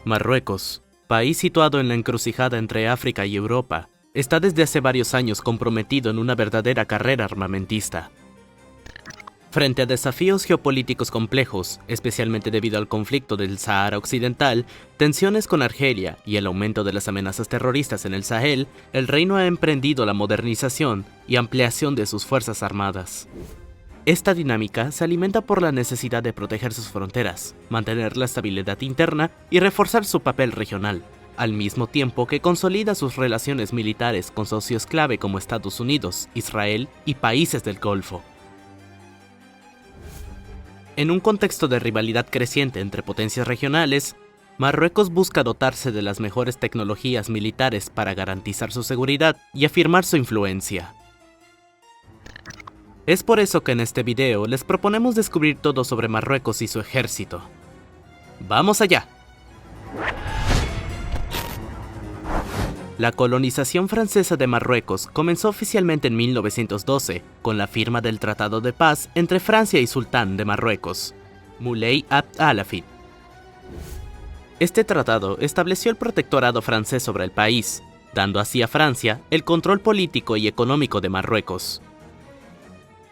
Marruecos, país situado en la encrucijada entre África y Europa, está desde hace varios años comprometido en una verdadera carrera armamentista. Frente a desafíos geopolíticos complejos, especialmente debido al conflicto del Sahara Occidental, tensiones con Argelia y el aumento de las amenazas terroristas en el Sahel, el reino ha emprendido la modernización y ampliación de sus fuerzas armadas. Esta dinámica se alimenta por la necesidad de proteger sus fronteras, mantener la estabilidad interna y reforzar su papel regional, al mismo tiempo que consolida sus relaciones militares con socios clave como Estados Unidos, Israel y países del Golfo. En un contexto de rivalidad creciente entre potencias regionales, Marruecos busca dotarse de las mejores tecnologías militares para garantizar su seguridad y afirmar su influencia. Es por eso que en este video les proponemos descubrir todo sobre Marruecos y su ejército. ¡Vamos allá! La colonización francesa de Marruecos comenzó oficialmente en 1912, con la firma del Tratado de Paz entre Francia y Sultán de Marruecos, Moulay Abd al-Hafid. Este tratado estableció el protectorado francés sobre el país, dando así a Francia el control político y económico de Marruecos.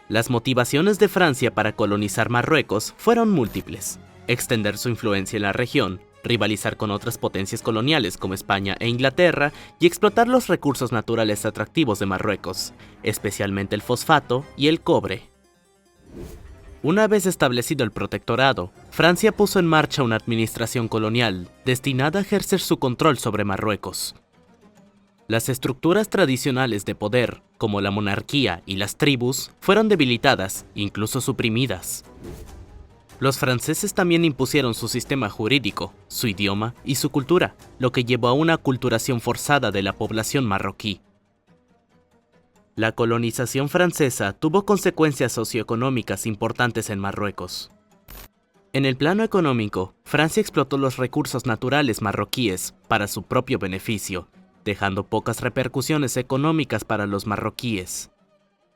Las motivaciones de Francia para colonizar Marruecos fueron múltiples: extender su influencia en la región, rivalizar con otras potencias coloniales como España e Inglaterra y explotar los recursos naturales atractivos de Marruecos, especialmente el fosfato y el cobre. Una vez establecido el protectorado, Francia puso en marcha una administración colonial destinada a ejercer su control sobre Marruecos. Las estructuras tradicionales de poder, como la monarquía y las tribus, fueron debilitadas, incluso suprimidas. Los franceses también impusieron su sistema jurídico, su idioma y su cultura, lo que llevó a una aculturación forzada de la población marroquí. La colonización francesa tuvo consecuencias socioeconómicas importantes en Marruecos. En el plano económico, Francia explotó los recursos naturales marroquíes para su propio beneficio, dejando pocas repercusiones económicas para los marroquíes.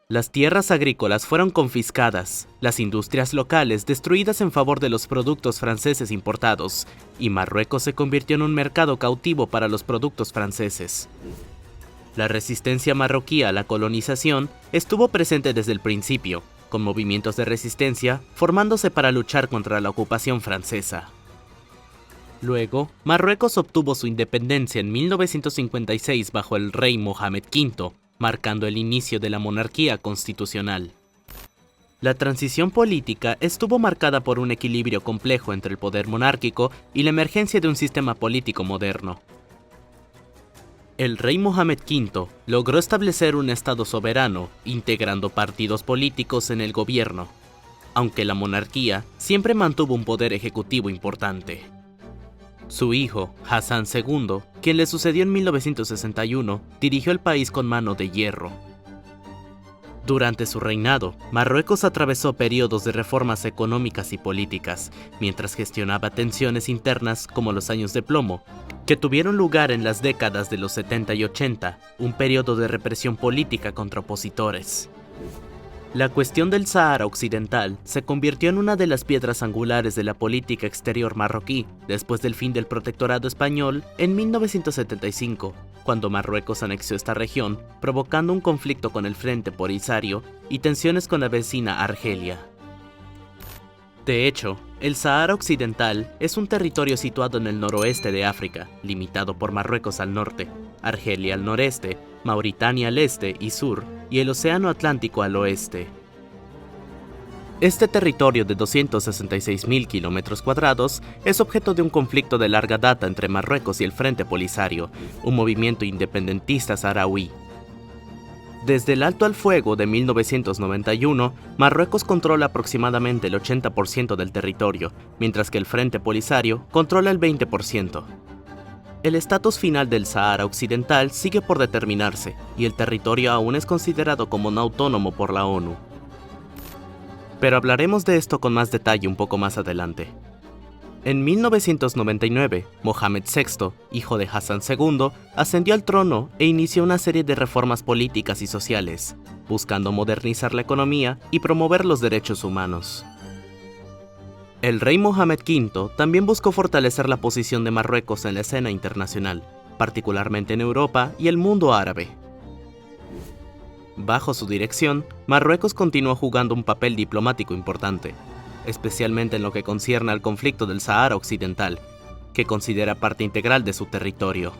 Las tierras agrícolas fueron confiscadas, las industrias locales destruidas en favor de los productos franceses importados, y Marruecos se convirtió en un mercado cautivo para los productos franceses. La resistencia marroquí a la colonización estuvo presente desde el principio, con movimientos de resistencia formándose para luchar contra la ocupación francesa. Luego, Marruecos obtuvo su independencia en 1956 bajo el rey Mohamed V, marcando el inicio de la monarquía constitucional. La transición política estuvo marcada por un equilibrio complejo entre el poder monárquico y la emergencia de un sistema político moderno. El rey Mohamed V logró establecer un estado soberano, integrando partidos políticos en el gobierno, aunque la monarquía siempre mantuvo un poder ejecutivo importante. Su hijo, Hassan II, quien le sucedió en 1961, dirigió el país con mano de hierro. Durante su reinado, Marruecos atravesó periodos de reformas económicas y políticas, mientras gestionaba tensiones internas como los años de plomo, que tuvieron lugar en las décadas de los 70 y 80, un periodo de represión política contra opositores. La cuestión del Sahara Occidental se convirtió en una de las piedras angulares de la política exterior marroquí después del fin del protectorado español en 1975, cuando Marruecos anexionó esta región, provocando un conflicto con el Frente Polisario y tensiones con la vecina Argelia. De hecho, el Sahara Occidental es un territorio situado en el noroeste de África, limitado por Marruecos al norte, Argelia al noreste, Mauritania al este y sur, y el Océano Atlántico al oeste. Este territorio de 266.000 kilómetros cuadrados es objeto de un conflicto de larga data entre Marruecos y el Frente Polisario, un movimiento independentista saharaui. Desde el alto al fuego de 1991, Marruecos controla aproximadamente el 80% del territorio, mientras que el Frente Polisario controla el 20%. El estatus final del Sahara Occidental sigue por determinarse, y el territorio aún es considerado como no autónomo por la ONU. Pero hablaremos de esto con más detalle un poco más adelante. En 1999, Mohamed VI, hijo de Hassan II, ascendió al trono e inició una serie de reformas políticas y sociales, buscando modernizar la economía y promover los derechos humanos. El rey Mohamed V también buscó fortalecer la posición de Marruecos en la escena internacional, particularmente en Europa y el mundo árabe. Bajo su dirección, Marruecos continuó jugando un papel diplomático importante, especialmente en lo que concierne al conflicto del Sahara Occidental, que considera parte integral de su territorio.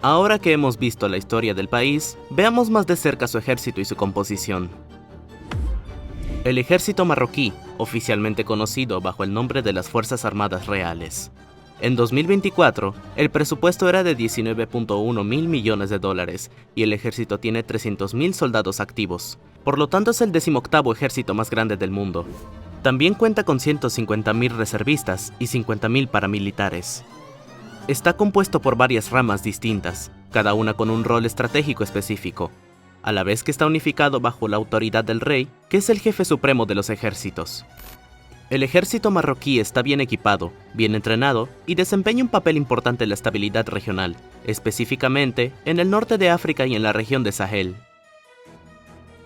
Ahora que hemos visto la historia del país, veamos más de cerca su ejército y su composición. El ejército marroquí, oficialmente conocido bajo el nombre de las Fuerzas Armadas Reales. En 2024, el presupuesto era de 19.1 mil millones de dólares y el ejército tiene 300.000 soldados activos, por lo tanto es el 18º ejército más grande del mundo. También cuenta con 150.000 reservistas y 50.000 paramilitares. Está compuesto por varias ramas distintas, cada una con un rol estratégico específico, a la vez que está unificado bajo la autoridad del rey, que es el jefe supremo de los ejércitos. El ejército marroquí está bien equipado, bien entrenado y desempeña un papel importante en la estabilidad regional, específicamente en el norte de África y en la región de Sahel.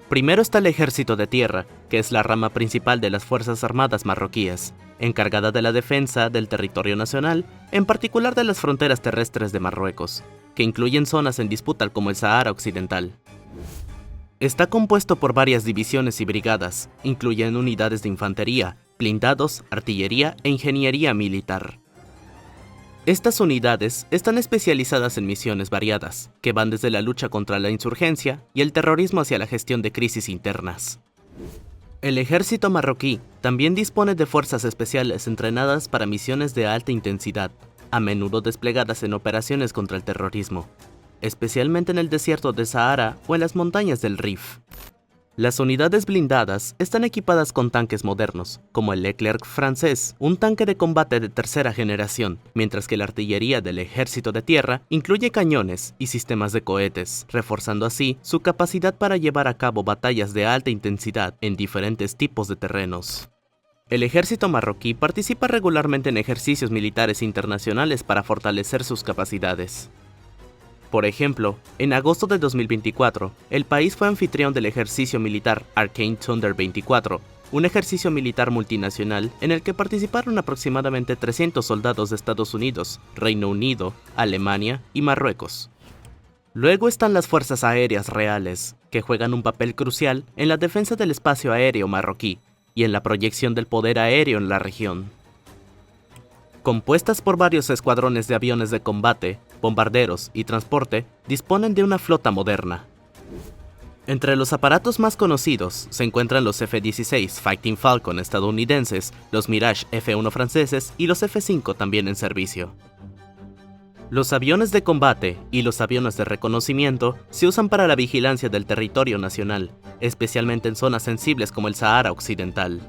Primero está el ejército de tierra, que es la rama principal de las Fuerzas Armadas marroquíes, encargada de la defensa del territorio nacional, en particular de las fronteras terrestres de Marruecos, que incluyen zonas en disputa como el Sahara Occidental. Está compuesto por varias divisiones y brigadas, incluyendo unidades de infantería, blindados, artillería e ingeniería militar. Estas unidades están especializadas en misiones variadas, que van desde la lucha contra la insurgencia y el terrorismo hacia la gestión de crisis internas. El ejército marroquí también dispone de fuerzas especiales entrenadas para misiones de alta intensidad, a menudo desplegadas en operaciones contra el terrorismo, especialmente en el desierto de Sahara o en las montañas del Rif. Las unidades blindadas están equipadas con tanques modernos, como el Leclerc francés, un tanque de combate de tercera generación, mientras que la artillería del ejército de tierra incluye cañones y sistemas de cohetes, reforzando así su capacidad para llevar a cabo batallas de alta intensidad en diferentes tipos de terrenos. El ejército marroquí participa regularmente en ejercicios militares internacionales para fortalecer sus capacidades. Por ejemplo, en agosto de 2024, el país fue anfitrión del ejercicio militar Arcane Thunder 24, un ejercicio militar multinacional en el que participaron aproximadamente 300 soldados de Estados Unidos, Reino Unido, Alemania y Marruecos. Luego están las Fuerzas Aéreas Reales, que juegan un papel crucial en la defensa del espacio aéreo marroquí y en la proyección del poder aéreo en la región. Compuestas por varios escuadrones de aviones de combate, bombarderos y transporte, disponen de una flota moderna. Entre los aparatos más conocidos se encuentran los F-16 Fighting Falcon estadounidenses, los Mirage F-1 franceses y los F-5 también en servicio. Los aviones de combate y los aviones de reconocimiento se usan para la vigilancia del territorio nacional, especialmente en zonas sensibles como el Sahara Occidental.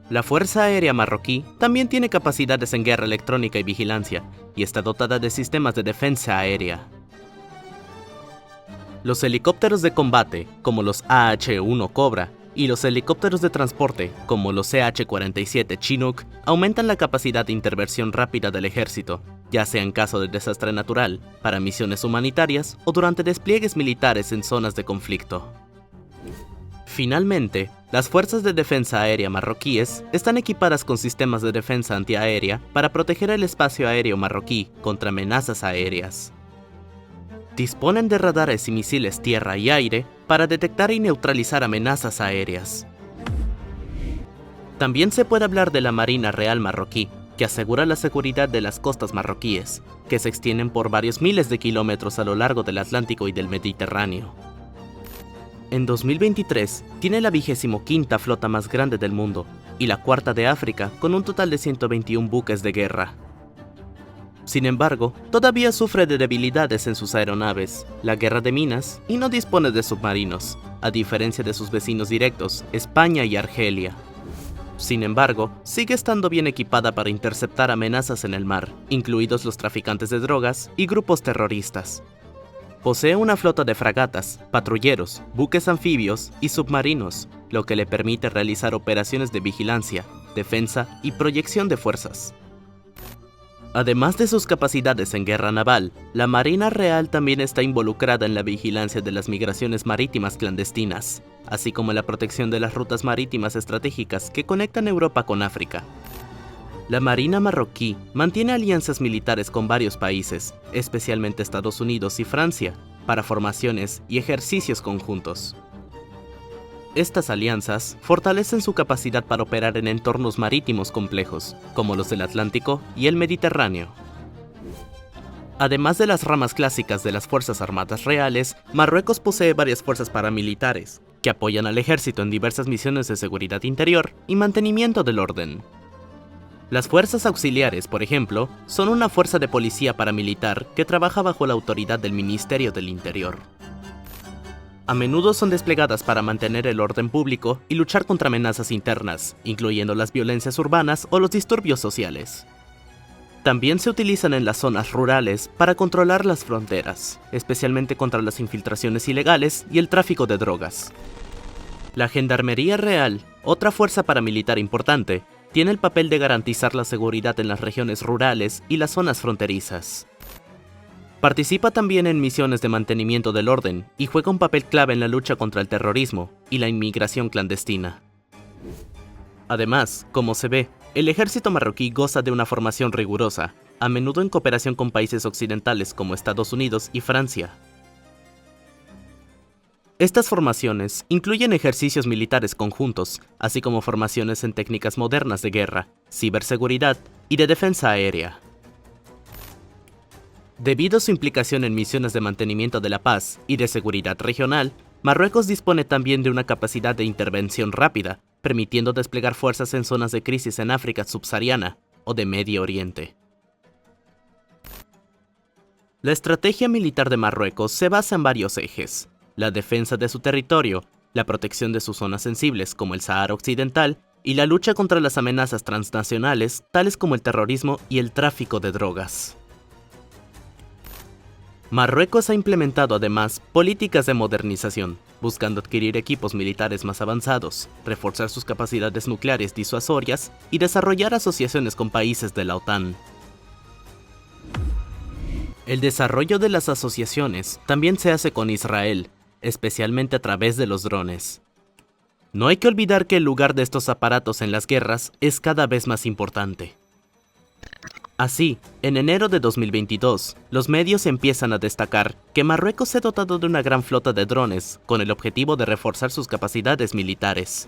La Fuerza Aérea Marroquí también tiene capacidades en guerra electrónica y vigilancia, y está dotada de sistemas de defensa aérea. Los helicópteros de combate, como los AH-1 Cobra, y los helicópteros de transporte, como los CH-47 Chinook, aumentan la capacidad de intervención rápida del ejército, ya sea en caso de desastre natural, para misiones humanitarias o durante despliegues militares en zonas de conflicto. Finalmente, las fuerzas de defensa aérea marroquíes están equipadas con sistemas de defensa antiaérea para proteger el espacio aéreo marroquí contra amenazas aéreas. Disponen de radares y misiles tierra y aire para detectar y neutralizar amenazas aéreas. También se puede hablar de la Marina Real marroquí, que asegura la seguridad de las costas marroquíes, que se extienden por varios miles de kilómetros a lo largo del Atlántico y del Mediterráneo. En 2023, tiene la 25ª flota más grande del mundo y la cuarta de África, con un total de 121 buques de guerra. Sin embargo, todavía sufre de debilidades en sus aeronaves, la guerra de minas y no dispone de submarinos, a diferencia de sus vecinos directos, España y Argelia. Sin embargo, sigue estando bien equipada para interceptar amenazas en el mar, incluidos los traficantes de drogas y grupos terroristas. Posee una flota de fragatas, patrulleros, buques anfibios y submarinos, lo que le permite realizar operaciones de vigilancia, defensa y proyección de fuerzas. Además de sus capacidades en guerra naval, la Marina Real también está involucrada en la vigilancia de las migraciones marítimas clandestinas, así como en la protección de las rutas marítimas estratégicas que conectan Europa con África. La Marina marroquí mantiene alianzas militares con varios países, especialmente Estados Unidos y Francia, para formaciones y ejercicios conjuntos. Estas alianzas fortalecen su capacidad para operar en entornos marítimos complejos, como los del Atlántico y el Mediterráneo. Además de las ramas clásicas de las Fuerzas Armadas Reales, Marruecos posee varias fuerzas paramilitares, que apoyan al ejército en diversas misiones de seguridad interior y mantenimiento del orden. Las fuerzas auxiliares, por ejemplo, son una fuerza de policía paramilitar que trabaja bajo la autoridad del Ministerio del Interior. A menudo son desplegadas para mantener el orden público y luchar contra amenazas internas, incluyendo las violencias urbanas o los disturbios sociales. También se utilizan en las zonas rurales para controlar las fronteras, especialmente contra las infiltraciones ilegales y el tráfico de drogas. La Gendarmería Real, otra fuerza paramilitar importante, tiene el papel de garantizar la seguridad en las regiones rurales y las zonas fronterizas. Participa también en misiones de mantenimiento del orden y juega un papel clave en la lucha contra el terrorismo y la inmigración clandestina. Además, como se ve, el ejército marroquí goza de una formación rigurosa, a menudo en cooperación con países occidentales como Estados Unidos y Francia. Estas formaciones incluyen ejercicios militares conjuntos, así como formaciones en técnicas modernas de guerra, ciberseguridad y de defensa aérea. Debido a su implicación en misiones de mantenimiento de la paz y de seguridad regional, Marruecos dispone también de una capacidad de intervención rápida, permitiendo desplegar fuerzas en zonas de crisis en África subsahariana o de Medio Oriente. La estrategia militar de Marruecos se basa en varios ejes: la defensa de su territorio, la protección de sus zonas sensibles como el Sahara Occidental y la lucha contra las amenazas transnacionales tales como el terrorismo y el tráfico de drogas. Marruecos ha implementado además políticas de modernización, buscando adquirir equipos militares más avanzados, reforzar sus capacidades nucleares disuasorias y desarrollar asociaciones con países de la OTAN. El desarrollo de las asociaciones también se hace con Israel, especialmente a través de los drones. No hay que olvidar que el lugar de estos aparatos en las guerras es cada vez más importante. Así, en enero de 2022, los medios empiezan a destacar que Marruecos se ha dotado de una gran flota de drones con el objetivo de reforzar sus capacidades militares.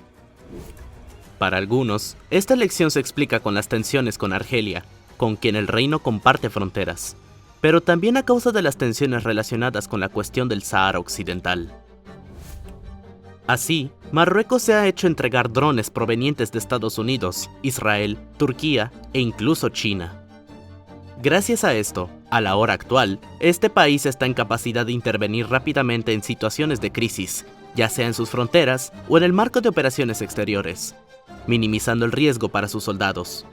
Para algunos, esta elección se explica con las tensiones con Argelia, con quien el reino comparte fronteras, pero también a causa de las tensiones relacionadas con la cuestión del Sahara Occidental. Así, Marruecos se ha hecho entregar drones provenientes de Estados Unidos, Israel, Turquía e incluso China. Gracias a esto, a la hora actual, este país está en capacidad de intervenir rápidamente en situaciones de crisis, ya sea en sus fronteras o en el marco de operaciones exteriores, minimizando el riesgo para sus soldados.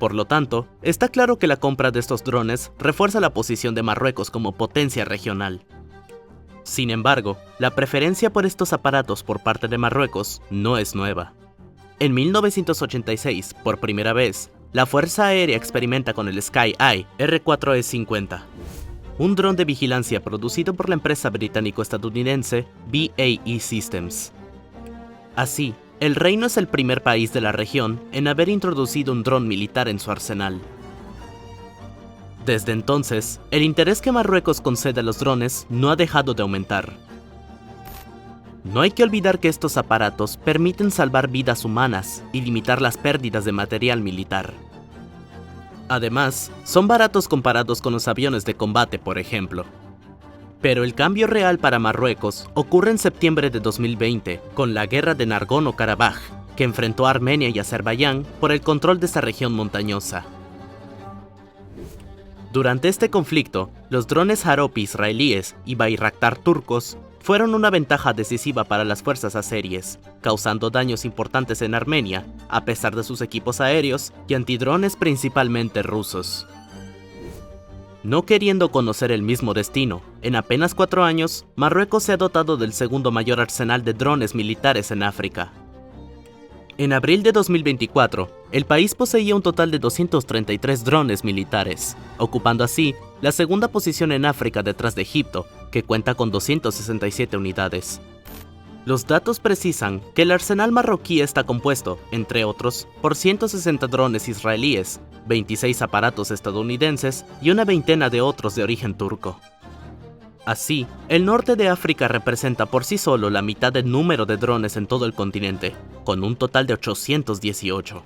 Por lo tanto, está claro que la compra de estos drones refuerza la posición de Marruecos como potencia regional. Sin embargo, la preferencia por estos aparatos por parte de Marruecos no es nueva. En 1986, por primera vez, la Fuerza Aérea experimenta con el Sky Eye R4E50, un dron de vigilancia producido por la empresa británico-estadounidense BAE Systems. Así, el reino es el primer país de la región en haber introducido un dron militar en su arsenal. Desde entonces, el interés que Marruecos concede a los drones no ha dejado de aumentar. No hay que olvidar que estos aparatos permiten salvar vidas humanas y limitar las pérdidas de material militar. Además, son baratos comparados con los aviones de combate, por ejemplo. Pero el cambio real para Marruecos ocurre en septiembre de 2020, con la guerra de Nagorno-Karabaj, que enfrentó a Armenia y Azerbaiyán por el control de esa región montañosa. Durante este conflicto, los drones Harop israelíes y Bayraktar turcos fueron una ventaja decisiva para las fuerzas azeríes, causando daños importantes en Armenia, a pesar de sus equipos aéreos y antidrones principalmente rusos. No queriendo conocer el mismo destino, en apenas 4 años, Marruecos se ha dotado del segundo mayor arsenal de drones militares en África. En abril de 2024, el país poseía un total de 233 drones militares, ocupando así la segunda posición en África detrás de Egipto, que cuenta con 267 unidades. Los datos precisan que el arsenal marroquí está compuesto, entre otros, por 160 drones israelíes, 26 aparatos estadounidenses y una veintena de otros de origen turco. Así, el norte de África representa por sí solo la mitad del número de drones en todo el continente, con un total de 818.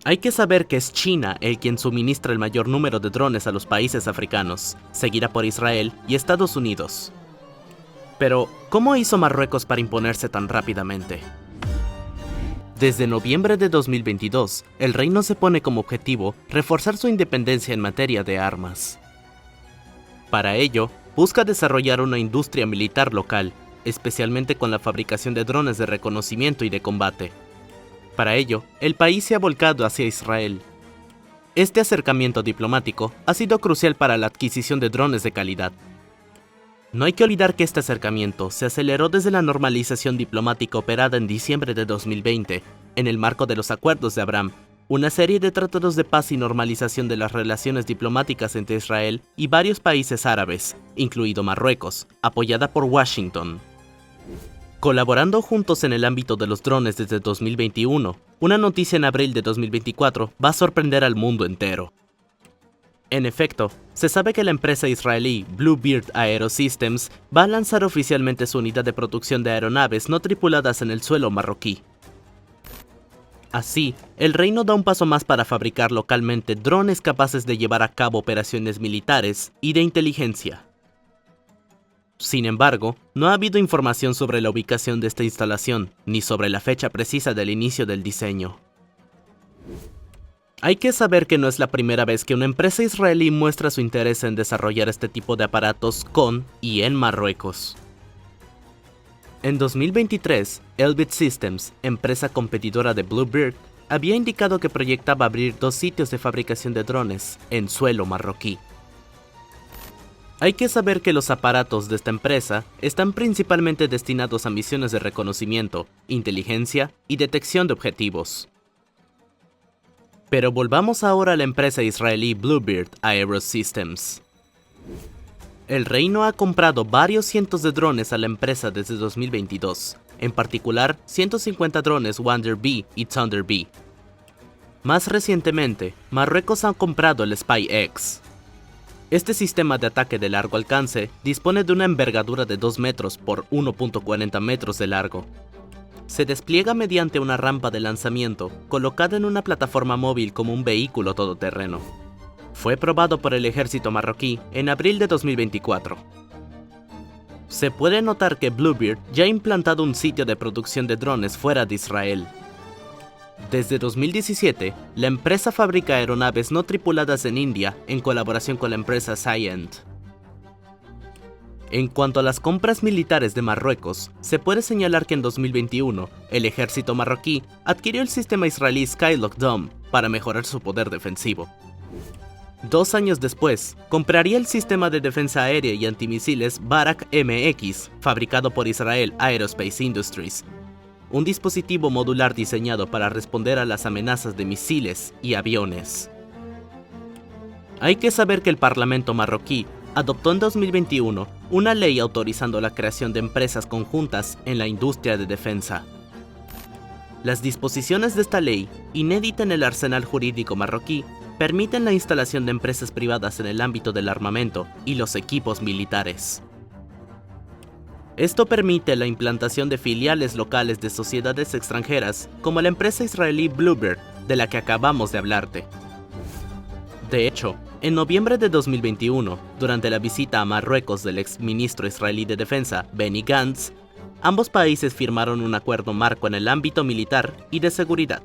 Hay que saber que es China el quien suministra el mayor número de drones a los países africanos, seguida por Israel y Estados Unidos. Pero, ¿cómo hizo Marruecos para imponerse tan rápidamente? Desde noviembre de 2022, el reino se pone como objetivo reforzar su independencia en materia de armas. Para ello, busca desarrollar una industria militar local, especialmente con la fabricación de drones de reconocimiento y de combate. Para ello, el país se ha volcado hacia Israel. Este acercamiento diplomático ha sido crucial para la adquisición de drones de calidad. No hay que olvidar que este acercamiento se aceleró desde la normalización diplomática operada en diciembre de 2020, en el marco de los Acuerdos de Abraham, una serie de tratados de paz y normalización de las relaciones diplomáticas entre Israel y varios países árabes, incluido Marruecos, apoyada por Washington. Colaborando juntos en el ámbito de los drones desde 2021, una noticia en abril de 2024 va a sorprender al mundo entero. En efecto, se sabe que la empresa israelí Bluebird Aerosystems va a lanzar oficialmente su unidad de producción de aeronaves no tripuladas en el suelo marroquí. Así, el reino da un paso más para fabricar localmente drones capaces de llevar a cabo operaciones militares y de inteligencia. Sin embargo, no ha habido información sobre la ubicación de esta instalación, ni sobre la fecha precisa del inicio del diseño. Hay que saber que no es la primera vez que una empresa israelí muestra su interés en desarrollar este tipo de aparatos con y en Marruecos. En 2023, Elbit Systems, empresa competidora de Bluebird, había indicado que proyectaba abrir 2 sitios de fabricación de drones en suelo marroquí. Hay que saber que los aparatos de esta empresa están principalmente destinados a misiones de reconocimiento, inteligencia y detección de objetivos. Pero volvamos ahora a la empresa israelí Bluebird Aerosystems. El reino ha comprado varios cientos de drones a la empresa desde 2022, en particular 150 drones Wonder Bee y Thunder Bee. Más recientemente, Marruecos ha comprado el Spy-X. Este sistema de ataque de largo alcance dispone de una envergadura de 2 metros por 1.40 metros de largo. Se despliega mediante una rampa de lanzamiento colocada en una plataforma móvil como un vehículo todoterreno. Fue probado por el ejército marroquí en abril de 2024. Se puede notar que Bluebird ya ha implantado un sitio de producción de drones fuera de Israel. Desde 2017, la empresa fabrica aeronaves no tripuladas en India en colaboración con la empresa Cyient. En cuanto a las compras militares de Marruecos, se puede señalar que en 2021, el ejército marroquí adquirió el sistema israelí Skylock Dome para mejorar su poder defensivo. 2 años después, compraría el sistema de defensa aérea y antimisiles Barak MX, fabricado por Israel Aerospace Industries, un dispositivo modular diseñado para responder a las amenazas de misiles y aviones. Hay que saber que el Parlamento marroquí adoptó en 2021 una ley autorizando la creación de empresas conjuntas en la industria de defensa. Las disposiciones de esta ley, inédita en el arsenal jurídico marroquí, permiten la instalación de empresas privadas en el ámbito del armamento y los equipos militares. Esto permite la implantación de filiales locales de sociedades extranjeras como la empresa israelí Bluebird, de la que acabamos de hablarte. De hecho, en noviembre de 2021, durante la visita a Marruecos del exministro israelí de Defensa, Benny Gantz, ambos países firmaron un acuerdo marco en el ámbito militar y de seguridad.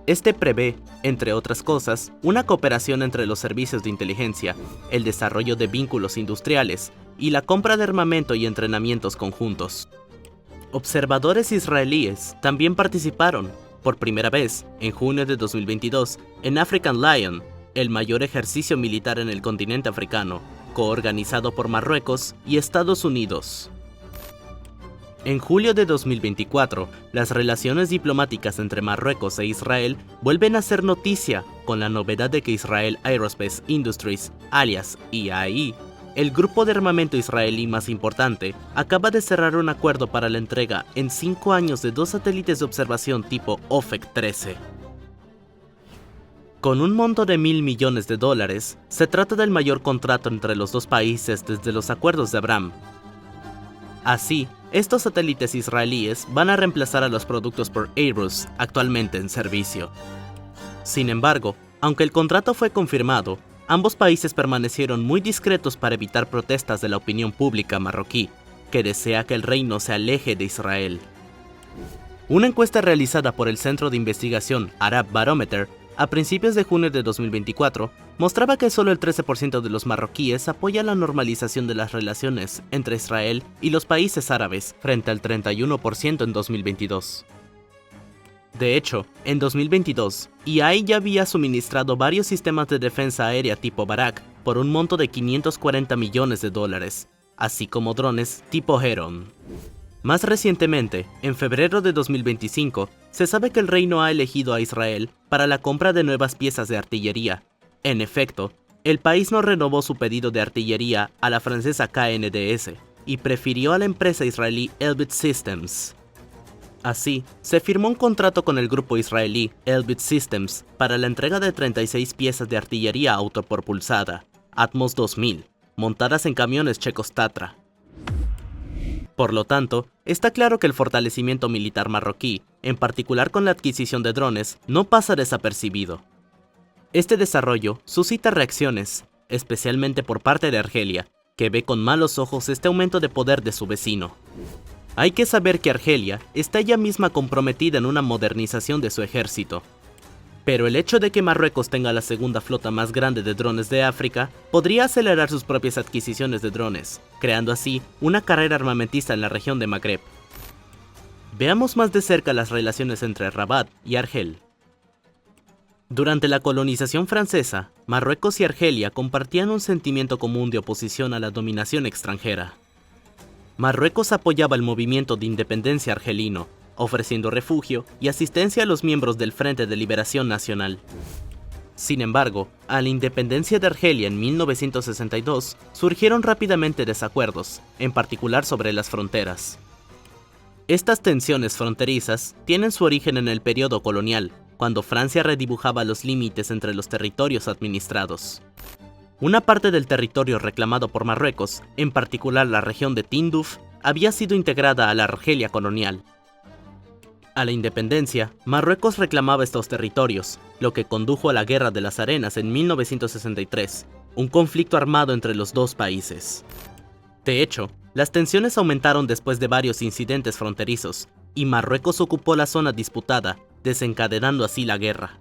Este prevé, entre otras cosas, una cooperación entre los servicios de inteligencia, el desarrollo de vínculos industriales y la compra de armamento y entrenamientos conjuntos. Observadores israelíes también participaron, por primera vez, en junio de 2022, en African Lion, el mayor ejercicio militar en el continente africano, coorganizado por Marruecos y Estados Unidos. En julio de 2024, las relaciones diplomáticas entre Marruecos e Israel vuelven a ser noticia con la novedad de que Israel Aerospace Industries, alias IAI, el grupo de armamento israelí más importante, acaba de cerrar un acuerdo para la entrega en 5 años de 2 satélites de observación tipo OFEC 13. Con un monto de $1.000 millones, se trata del mayor contrato entre los dos países desde los acuerdos de Abraham. Así, estos satélites israelíes van a reemplazar a los productos por Airbus actualmente en servicio. Sin embargo, aunque el contrato fue confirmado, ambos países permanecieron muy discretos para evitar protestas de la opinión pública marroquí, que desea que el reino se aleje de Israel. Una encuesta realizada por el Centro de Investigación Arab Barometer a principios de junio de 2024 mostraba que solo el 13% de los marroquíes apoya la normalización de las relaciones entre Israel y los países árabes, frente al 31% en 2022. De hecho, en 2022, IAI ya había suministrado varios sistemas de defensa aérea tipo Barak por un monto de $540 millones, así como drones tipo Heron. Más recientemente, en febrero de 2025, se sabe que el reino ha elegido a Israel para la compra de nuevas piezas de artillería. En efecto, el país no renovó su pedido de artillería a la francesa KNDS y prefirió a la empresa israelí Elbit Systems. Así, se firmó un contrato con el grupo israelí Elbit Systems para la entrega de 36 piezas de artillería autopropulsada, Atmos 2000, montadas en camiones checos Tatra. Por lo tanto, está claro que el fortalecimiento militar marroquí, en particular con la adquisición de drones, no pasa desapercibido. Este desarrollo suscita reacciones, especialmente por parte de Argelia, que ve con malos ojos este aumento de poder de su vecino. Hay que saber que Argelia está ella misma comprometida en una modernización de su ejército. Pero el hecho de que Marruecos tenga la segunda flota más grande de drones de África podría acelerar sus propias adquisiciones de drones, creando así una carrera armamentista en la región de Magreb. Veamos más de cerca las relaciones entre Rabat y Argel. Durante la colonización francesa, Marruecos y Argelia compartían un sentimiento común de oposición a la dominación extranjera. Marruecos apoyaba el movimiento de independencia argelino, ofreciendo refugio y asistencia a los miembros del Frente de Liberación Nacional. Sin embargo, a la independencia de Argelia en 1962 surgieron rápidamente desacuerdos, en particular sobre las fronteras. Estas tensiones fronterizas tienen su origen en el periodo colonial, cuando Francia redibujaba los límites entre los territorios administrados. Una parte del territorio reclamado por Marruecos, en particular la región de Tinduf, había sido integrada a la Argelia colonial. A la independencia, Marruecos reclamaba estos territorios, lo que condujo a la Guerra de las Arenas en 1963, un conflicto armado entre los dos países. De hecho, las tensiones aumentaron después de varios incidentes fronterizos, y Marruecos ocupó la zona disputada, desencadenando así la guerra.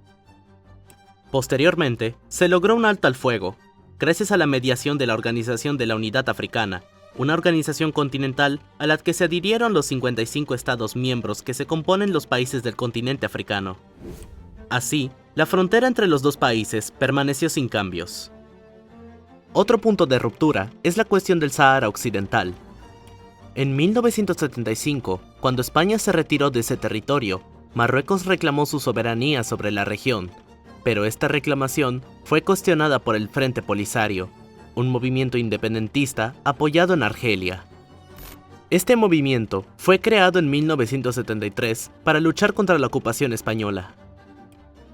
Posteriormente, se logró un alto al fuego, gracias a la mediación de la Organización de la Unidad Africana, una organización continental a la que se adhirieron los 55 estados miembros que se componen los países del continente africano. Así, la frontera entre los dos países permaneció sin cambios. Otro punto de ruptura es la cuestión del Sahara Occidental. En 1975, cuando España se retiró de ese territorio, Marruecos reclamó su soberanía sobre la región, pero esta reclamación fue cuestionada por el Frente Polisario, un movimiento independentista apoyado en Argelia. Este movimiento fue creado en 1973 para luchar contra la ocupación española.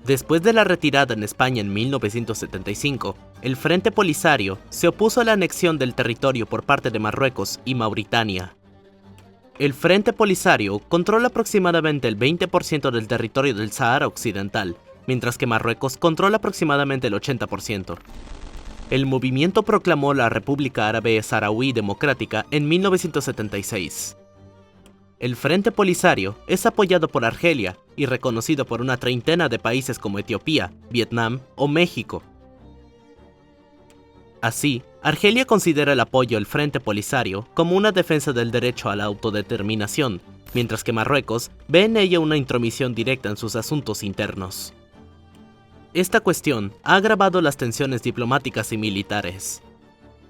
Después de la retirada en España en 1975, el Frente Polisario se opuso a la anexión del territorio por parte de Marruecos y Mauritania. El Frente Polisario controla aproximadamente el 20% del territorio del Sahara Occidental, mientras que Marruecos controla aproximadamente el 80%. El movimiento proclamó la República Árabe Saharaui Democrática en 1976. El Frente Polisario es apoyado por Argelia y reconocido por una treintena de países como Etiopía, Vietnam o México. Así, Argelia considera el apoyo al Frente Polisario como una defensa del derecho a la autodeterminación, mientras que Marruecos ve en ella una intromisión directa en sus asuntos internos. Esta cuestión ha agravado las tensiones diplomáticas y militares.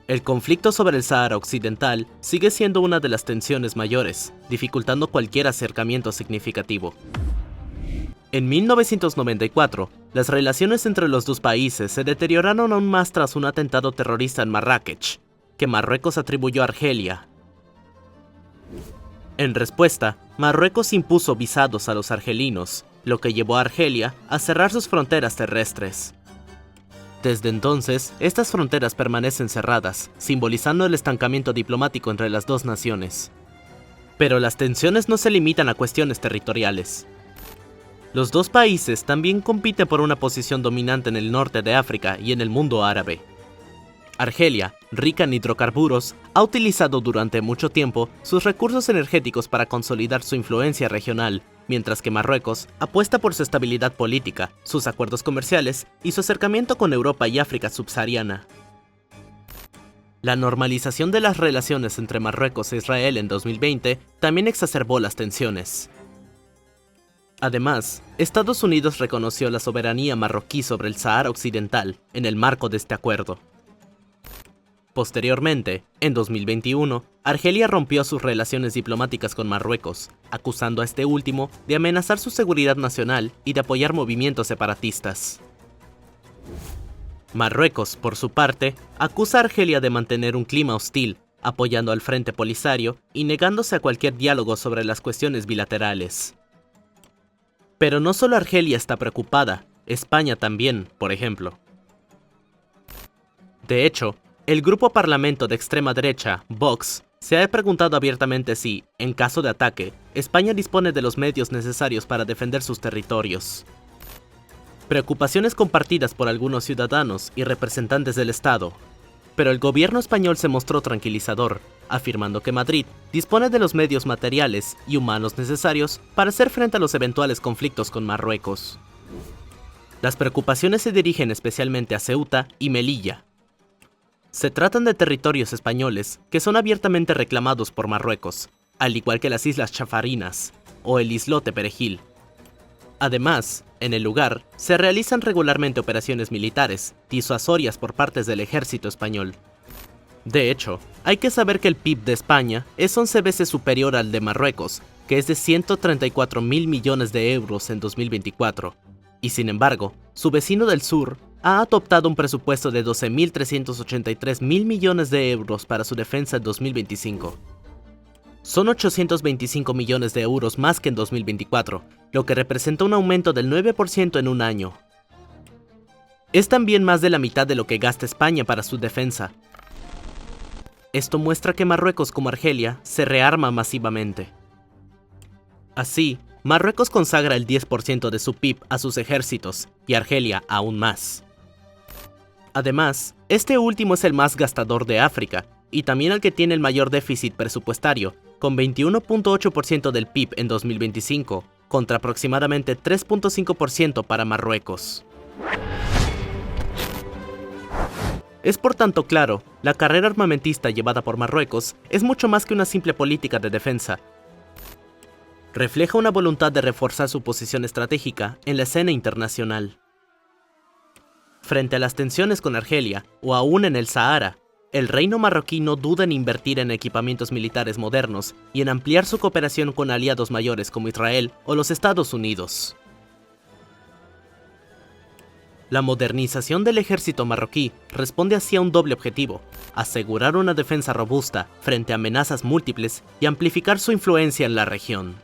El conflicto sobre el Sáhara Occidental sigue siendo una de las tensiones mayores, dificultando cualquier acercamiento significativo. En 1994, las relaciones entre los dos países se deterioraron aún más tras un atentado terrorista en Marrakech, que Marruecos atribuyó a Argelia. En respuesta, Marruecos impuso visados a los argelinos, lo que llevó a Argelia a cerrar sus fronteras terrestres. Desde entonces, estas fronteras permanecen cerradas, simbolizando el estancamiento diplomático entre las dos naciones. Pero las tensiones no se limitan a cuestiones territoriales. Los dos países también compiten por una posición dominante en el norte de África y en el mundo árabe. Argelia, rica en hidrocarburos, ha utilizado durante mucho tiempo sus recursos energéticos para consolidar su influencia regional, mientras que Marruecos apuesta por su estabilidad política, sus acuerdos comerciales y su acercamiento con Europa y África subsahariana. La normalización de las relaciones entre Marruecos e Israel en 2020 también exacerbó las tensiones. Además, Estados Unidos reconoció la soberanía marroquí sobre el Sáhara Occidental en el marco de este acuerdo. Posteriormente, en 2021, Argelia rompió sus relaciones diplomáticas con Marruecos, acusando a este último de amenazar su seguridad nacional y de apoyar movimientos separatistas. Marruecos, por su parte, acusa a Argelia de mantener un clima hostil, apoyando al Frente Polisario y negándose a cualquier diálogo sobre las cuestiones bilaterales. Pero no solo Argelia está preocupada, España también, por ejemplo. De hecho, el grupo parlamento de extrema derecha, Vox, se ha preguntado abiertamente si, en caso de ataque, España dispone de los medios necesarios para defender sus territorios. Preocupaciones compartidas por algunos ciudadanos y representantes del Estado. Pero el gobierno español se mostró tranquilizador, afirmando que Madrid dispone de los medios materiales y humanos necesarios para hacer frente a los eventuales conflictos con Marruecos. Las preocupaciones se dirigen especialmente a Ceuta y Melilla. Se tratan de territorios españoles que son abiertamente reclamados por Marruecos, al igual que las Islas Chafarinas o el islote Perejil. Además, en el lugar se realizan regularmente operaciones militares disuasorias por partes del ejército español. De hecho, hay que saber que el PIB de España es 11 veces superior al de Marruecos, que es de 134.000 millones de euros en 2024, y sin embargo, su vecino del sur ha adoptado un presupuesto de 12.383 millones de euros para su defensa en 2025. Son 825 millones de euros más que en 2024, lo que representa un aumento del 9% en un año. Es también más de la mitad de lo que gasta España para su defensa. Esto muestra que Marruecos como Argelia se rearma masivamente. Así, Marruecos consagra el 10% de su PIB a sus ejércitos y Argelia aún más. Además, este último es el más gastador de África y también el que tiene el mayor déficit presupuestario, con 21.8% del PIB en 2025, contra aproximadamente 3.5% para Marruecos. Es por tanto claro, la carrera armamentista llevada por Marruecos es mucho más que una simple política de defensa. Refleja una voluntad de reforzar su posición estratégica en la escena internacional. Frente a las tensiones con Argelia, o aún en el Sahara, el reino marroquí no duda en invertir en equipamientos militares modernos y en ampliar su cooperación con aliados mayores como Israel o los Estados Unidos. La modernización del ejército marroquí responde así a un doble objetivo: asegurar una defensa robusta frente a amenazas múltiples y amplificar su influencia en la región.